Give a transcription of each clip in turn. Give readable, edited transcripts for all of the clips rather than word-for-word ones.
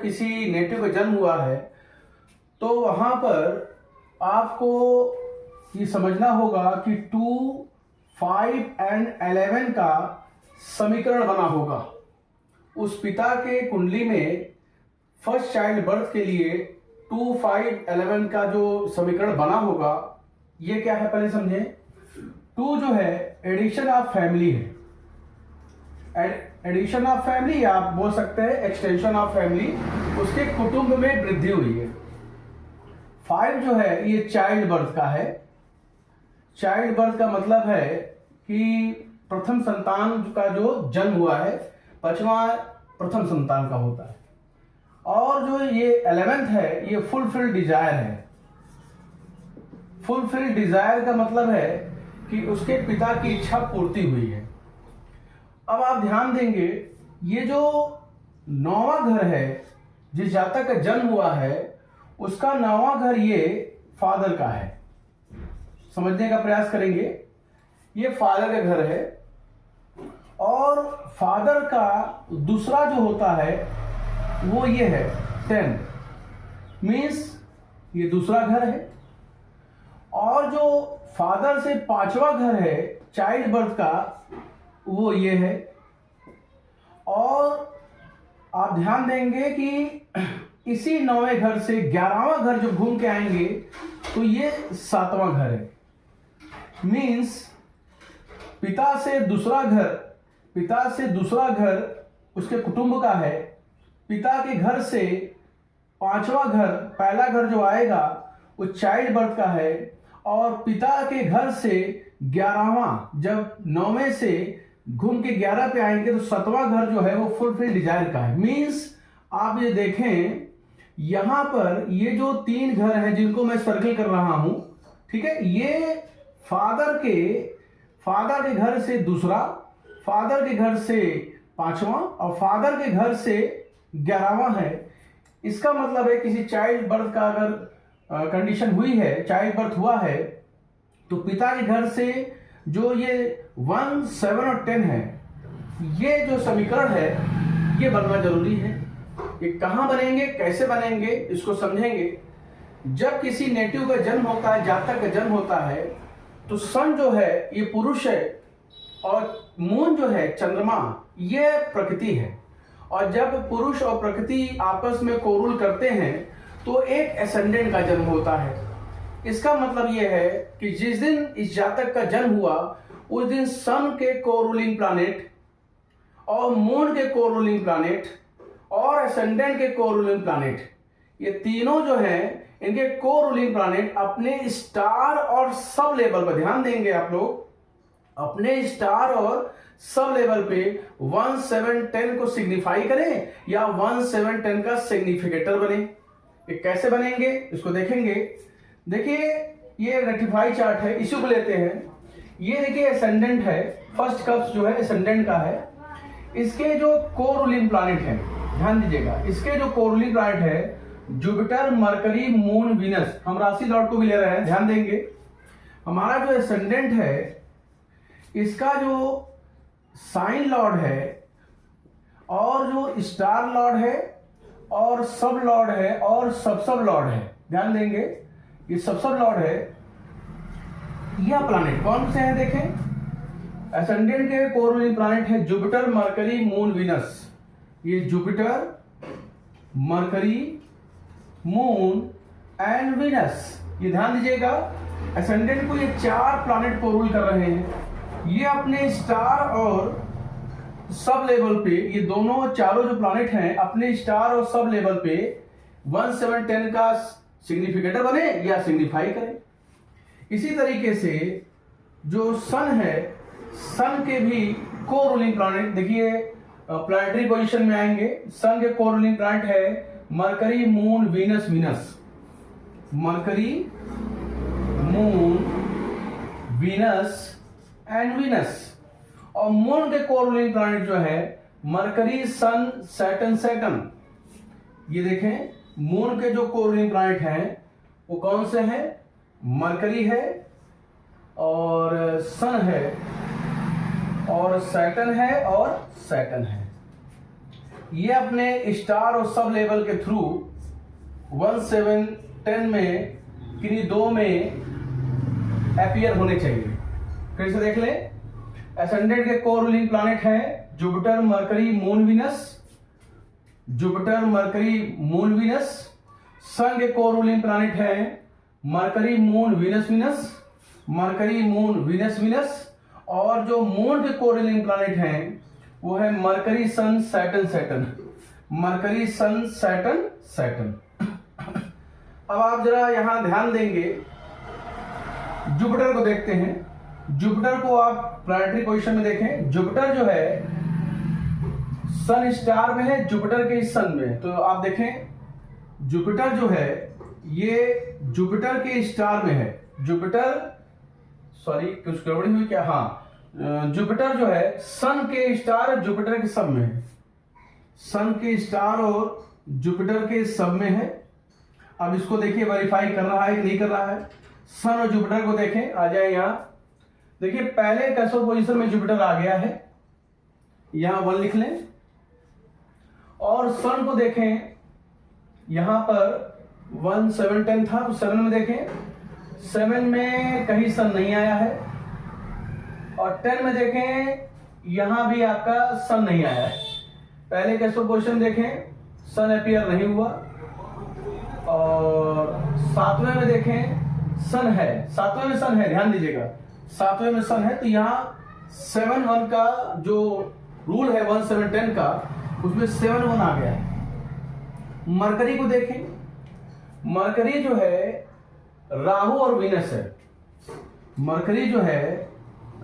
किसी नेटिव का जन्म हुआ है तो वहां पर आपको ये समझना होगा कि 2, 5 एंड 11 का समीकरण बना होगा। उस पिता के कुंडली में फर्स्ट चाइल्ड बर्थ के लिए 2, 5, 11 का जो समीकरण बना होगा, ये क्या है पहले समझें। 2 जो है एडिशन ऑफ फैमिली है, एडिशन ऑफ फैमिली, आप बोल सकते हैं एक्सटेंशन ऑफ फैमिली, उसके कुटुंब में वृद्धि हुई है। 5 जो है ये चाइल्ड बर्थ का है। चाइल्ड बर्थ का मतलब है कि प्रथम संतान का जो जन्म हुआ है, 5वां प्रथम संतान का होता है। और जो ये 11th है ये फुलफिल डिजायर है। फुलफिल डिजायर का मतलब है कि उसके पिता की इच्छा पूर्ति हुई है। अब आप ध्यान देंगे, ये जो 9वां घर है, जिस जातक का जन्म हुआ है उसका 9वां घर ये फादर का है। समझने का प्रयास करेंगे, ये फादर का घर है और फादर का दूसरा जो होता है वो ये है 10, मीन्स ये दूसरा घर है। और जो फादर से 5वां घर है चाइल्ड बर्थ का, वो ये है। और आप ध्यान देंगे कि इसी 9वें घर से 11वां घर जो घूम के आएंगे तो ये 7वां घर है। मीन्स पिता से दूसरा घर उसके कुटुंब का है। पिता के घर से 5वां घर, पहला घर जो आएगा वो चाइल्ड बर्थ का है। और पिता के घर से 11वां, जब 9वें से घूम के 11 पे आएंगे तो 7वां घर जो है वो फुलफिल डिजायर का है। मीन्स आप ये देखें, यहां पर ये जो 3 घर हैं जिनको मैं सर्कल कर रहा हूं, ठीक है, ये फादर के घर से दूसरा, फादर के घर से 5वां और फादर के घर से 11वां है। इसका मतलब है किसी चाइल्ड बर्थ का अगर कंडीशन हुई है, चाइल्ड बर्थ हुआ है, तो पिता के घर से जो ये 1, 7 और 10 है, ये जो समीकरण है ये बनना जरूरी है। ये कहां बनेंगे, कैसे बनेंगे, इसको समझेंगे। जब किसी नेटिव का जन्म होता है, जातक का जन्म होता है, तो सन जो है ये पुरुष है और मून जो है चंद्रमा, ये प्रकृति है। और जब पुरुष और प्रकृति आपस में कोरूल करते हैं तो एक एसेंडेंट का जन्म होता है। इसका मतलब यह है कि जिस दिन इस जातक का जन्म हुआ उस दिन सन के कोरूलिंग प्लैनेट और मून के कोरूलिंग प्लैनेट और एसेंडेंट के कोरूलिंग प्लैनेट, ये तीनों जो हैं इनके कोरूलिंग प्लैनेट अपने स्टार और सब लेवल पर, ध्यान देंगे आप लोग, अपने स्टार और सब लेवल पे 1, 7, 10 को सिग्निफाई करें या 1, 7, 10 का सिग्निफिकेटर बने। ये कैसे बनेंगे इसको देखेंगे। देखिए ये रेक्टिफाई चार्ट है, इसी को लेते हैं। ये देखिए एसेंडेंट है, फर्स्ट कप्स जो है एसेंडेंट का है। इसके जो कोरूलिंग प्लैनेट है, ध्यान दीजिएगा, इसके जो कोरूलिंग प्लैनेट है जुपिटर, मरकरी, मून, वीनस, हम राशि लॉर्ड को भी ले रहे हैं, ध्यान देंगे। हमारा जो एसेंडेंट है इसका जो साइन लॉर्ड है और जो स्टार लॉर्ड है और सब लॉर्ड है और सब लॉर्ड है, ध्यान देंगे, ये सब लॉर्ड है। यह प्लैनेट कौन से हैं देखें, एसेंडेंट के कोरूलिंग प्लैनेट है जुपिटर, मरकरी, मून, वीनस। ये Jupiter, Mercury, moon and Venus, ये ध्यान दीजिएगा। एसेंडेंट को ये 4 प्लैनेट कोरूल कर रहे हैं। ये अपने स्टार और सब लेवल पे, ये दोनों चारों जो प्लैनेट हैं अपने स्टार और सब लेवल पे 1, 7, 10 का सिग्निफिकेटर बने या सिग्निफाई करें। इसी तरीके से जो सन है, सन के भी कोरूलिंग प्लैनेट देखिए प्लैनेटरी पोजीशन में आएंगे। सन के कोरूलिंग प्लैनेट है Mercury, moon, Venus, Venus, Mercury, moon, Venus and Venus. और मून के कोरूलिंग प्लैनेट जो है मरकरी, सन, सैटर्न, सैटर्न। ये देखें मून के जो कोरूलिंग प्लैनेट हैं वो कौन से हैं, मरकरी है और सन है और सैटर्न है और सैटर्न है। ये अपने स्टार और सब लेवल के थ्रू 1, 7, 10 में किन्हीं दो में अपीयर होने चाहिए। फिर से देख लें, एसेंडेंट के कोर रूलिंग प्लैनेट है Jupiter, Mercury, moon, Venus. Jupiter, Mercury, moon, Venus. Sun के कोर रूलिंग प्लैनेट है Mercury, moon, Venus, Venus. Mercury, moon, Venus, Venus. और जो मून के कोर रूलिंग प्लैनेट हैं वो है मरकरी, सन, सैटर्न, सैटर्न। मरकरी, सन, Saturn, Saturn. अब आप जरा यहां ध्यान देंगे, जुपिटर को देखते हैं। जुपिटर को आप प्लैनेटरी पोजीशन में देखें। जुपिटर जो है सन स्टार में है, जुपिटर के सन में। तो आप देखें जुपिटर जो है ये जुपिटर के स्टार में है। जुपिटर, सॉरी कुछ गड़बड़ी हुई क्या, हाँ, जुपिटर जो है सन के स्टार जुपिटर के सब में है। सन के स्टार और जुपिटर के सब में है। अब इसको देखिए वेरीफाई कर रहा है कि नहीं कर रहा है। सन और जुपिटर को देखें, आ जाए यहां। देखिए पहले कैसो पोजीशन में जुपिटर आ गया है, यहां 1 लिख लें। और सन को देखें, यहां पर 1, 7, 10 था, तो 7 में देखें, 7 में कहीं सन नहीं आया है। और 10 में देखें, यहां भी आपका सन नहीं आया है। पहले कैसो पोजीशन देखें, सन अपीयर नहीं हुआ। और 7वें में देखें सन है, 7वें में सन है, ध्यान दीजिएगा 7वें में सन है। तो यहाँ 7, 1 का जो रूल है 1, 7, 10 का, उसमें 7, 1 आ गया है। मरकरी को देखें, मरकरी जो है राहु और वीनस है। मरकरी जो है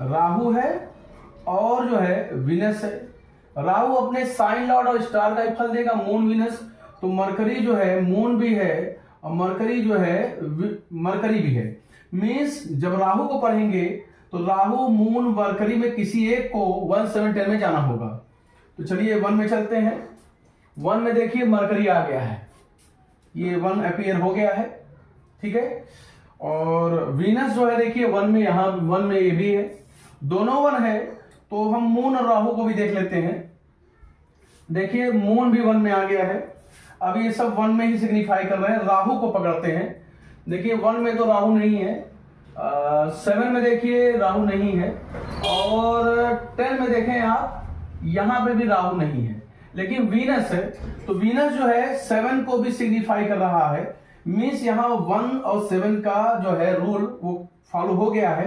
राहु है और जो है वीनस है। राहु अपने साइन लॉर्ड और स्टार का ही फल देगा, मून, वीनस। तो मरकरी जो है मून भी है और मरकरी जो है मरकरी भी है। मीन्स जब राहु को पढ़ेंगे तो राहु, मून, मरकरी में किसी एक को 1, 7, 10 में जाना होगा। तो चलिए 1 में चलते हैं। 1 में देखिए मरकरी आ गया है, ये 1 अपीयर हो गया है, ठीक है। और वीनस जो है देखिए 1 में, यहां 1 में ये भी है, दोनों 1 है। तो हम मून और राहु को भी देख लेते हैं। देखिए मून भी 1 में आ गया है। अब ये सब 1 में ही सिग्निफाई कर रहे हैं। राहु को पकड़ते हैं। देखिए 1 में तो राहु नहीं है, 7 में देखिए राहु नहीं है, और 10 में देखें आप, यहां पे भी राहु नहीं है, लेकिन वीनस है। तो वीनस जो है 7 को भी सिग्निफाई कर रहा है। मीन्स यहां 1 और 7 का जो है रूल वो फॉलो हो गया है।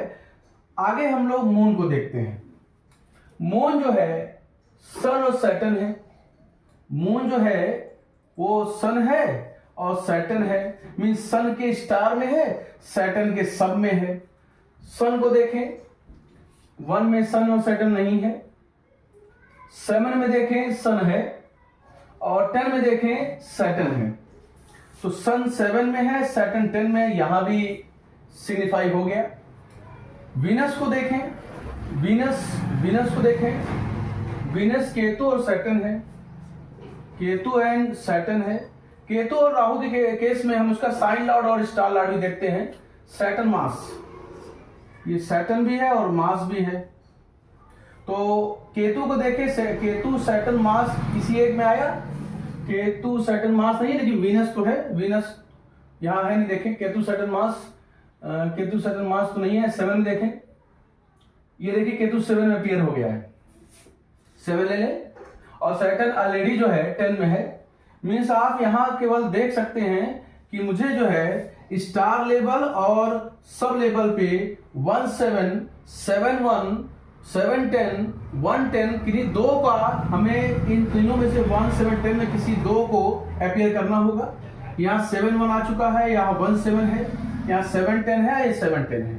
आगे हम लोग मून को देखते हैं। मून जो है सन और सैटर्न है। मून जो है वो सन है और सैटर्न है। मीन्स सन के स्टार में है, सैटर्न के सब में है। सन को देखें, 1 में सन और सैटर्न नहीं है। 7 में देखें सन है और 10 में देखें सैटर्न है। तो सन 7 में है, सैटर्न 10 में, यहां भी सिग्निफाई हो गया। वीनस को देखें, वीनस को देखें, वीनस केतु और सैटर्न है। केतु एंड सैटर्न है। केतु और राहु के केस में हम उसका साइन लॉर्ड और स्टार लॉर्ड भी देखते हैं। सैटर्न मास, ये सैटर्न भी है और मास भी है। तो केतु को देखें, केतु सैटर्न मास किसी एक में आया। केतु सैटर्न मास नहीं, लेकिन वीनस तो है। वीनस यहां है नहीं, देखें केतु सैटर्न मास, केतु सैटर्न मास तो नहीं है। 7 में देखें, ये देखिए केतु 7 में अपीयर हो गया है, 7 ले लें। और सैटर्न ऑलरेडी जो है 10 में है। मीन्स आप यहां केवल देख सकते हैं कि मुझे जो है स्टार लेवल और सब लेवल पे 1, 7, 7, 1, 7, 10, 1, 10 किन्हीं दो का, हमें इन तीनों में से 1, 7, 10 में किसी दो को अपीयर करना होगा। यहाँ 7, 1 आ चुका है, यहाँ 1, 7 है, यहाँ 7, 10 है, ये 7, 10 है।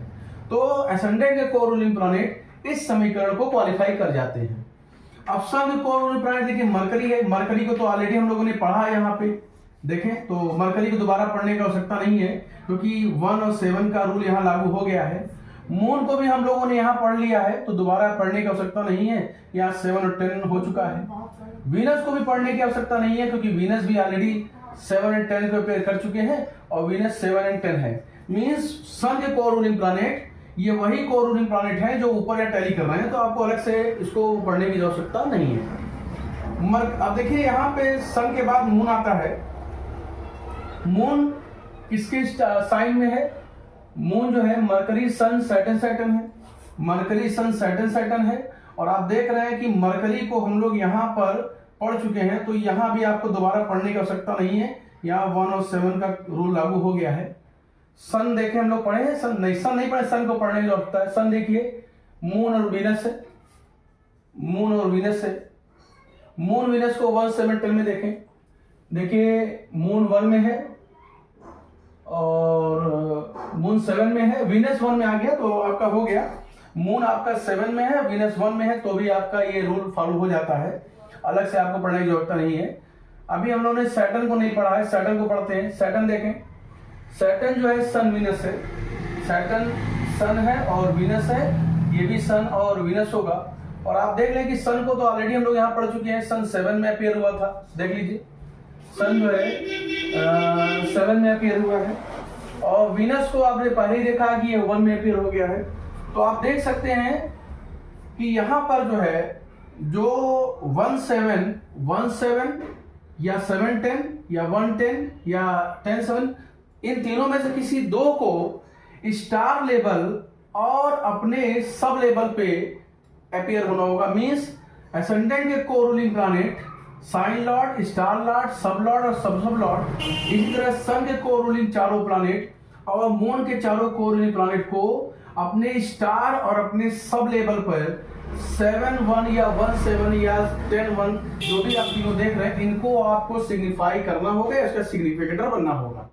तो एसेंडेंट के कोर रूलिंग प्लैनेट इस समीकरण को क्वालिफाई कर जाते हैं। अब सब कोर रूलिंग प्लैनेट देखिए मरकरी है। मरकरी को तो ऑलरेडी हम लोगों ने पढ़ा है, यहाँ पे देखें तो मरकरी को दोबारा पढ़ने की आवश्यकता नहीं है, क्योंकि 1 और 7 का रूल यहाँ लागू हो गया है। मून को भी हम लोगों ने यहाँ पढ़ लिया है, तो दोबारा पढ़ने की आवश्यकता नहीं है, यहाँ 7 और 10 हो चुका है। वीनस को भी पढ़ने की आवश्यकता नहीं है, क्योंकि वीनस भी ऑलरेडी 7 और 10 को अपेयर कर चुके हैं, और वीनस 7 और 10 है। मीन्स सन के कोर रूलिंग प्लैनेट ये वही कोर रूलिंग प्लैनेट है जो ऊपर या टैली कर रहे हैं, तो आपको अलग से इसको पढ़ने की आवश्यकता नहीं है। अब देखिए यहाँ पे सन के बाद मून आता है। मून किसके साइन में है? मून जो है मरकरी सन सैटर्न सैटर्न है, मरकरी सन सैटर्न सैटर्न है। और आप देख रहे हैं कि मरकरी को हम लोग यहाँ पर पढ़ चुके हैं, तो यहाँ भी आपको दोबारा पढ़ने की आवश्यकता नहीं है, यहाँ 1 और 7 का रूल लागू हो गया है। सन देखे हम लोग पढ़े हैं? सन नहीं पढ़े, सन को पढ़ने की आवश्यकता है। सन देखिए मून और वीनस है, मून और वीनस है। मून वीनस को 1 7 10 में देखें, देखिए मून 1 में है और मून 7 में है, वीनस 1 में आ गया तो आपका हो गया। मून आपका 7 में है, वीनस 1 में है, तो भी आपका ये रूल फॉलो हो जाता है, अलग से आपको पढ़ने की जरूरत नहीं है। अभी हम लोगों ने सैटर्न को नहीं पढ़ा है, सैटर्न को पढ़ते हैं। सैटर्न देखें, सैटर्न जो है सन वीनस है, सैटर्न सन है और वीनस है, ये भी सन और वीनस होगा। और आप देख लें कि सन को तो ऑलरेडी हम लोग यहाँ पढ़ चुके हैं, सन 7 में अपीयर हुआ था, देख लीजिए सन जो है 7 में अपीयर हुआ है। और वीनस को आपने पहले ही देखा कि ये 1 में अपीयर हो गया है। तो आप देख सकते हैं कि यहाँ पर जो है जो 1 7 या 7 10 या 1 10 या 10 7, इन तीनों में से किसी दो को स्टार लेवल और अपने सब लेवल पे अपीयर होना होगा। मींस एसेंडेंट के को ruling planet sign lord, star lord, sub lord और सब लॉर्ड, इसी तरह सन के को रूलिंग चारों प्लैनेट और मून के चारों को रूलिंग प्लैनेट को अपने स्टार और अपने सब लेवल पर 7 1 या 1 7 या 10 1 जो भी आप तीनों देख रहे हैं, इनको आपको सिग्निफाई करना होगा, इसका सिग्निफिकेटर बनना होगा।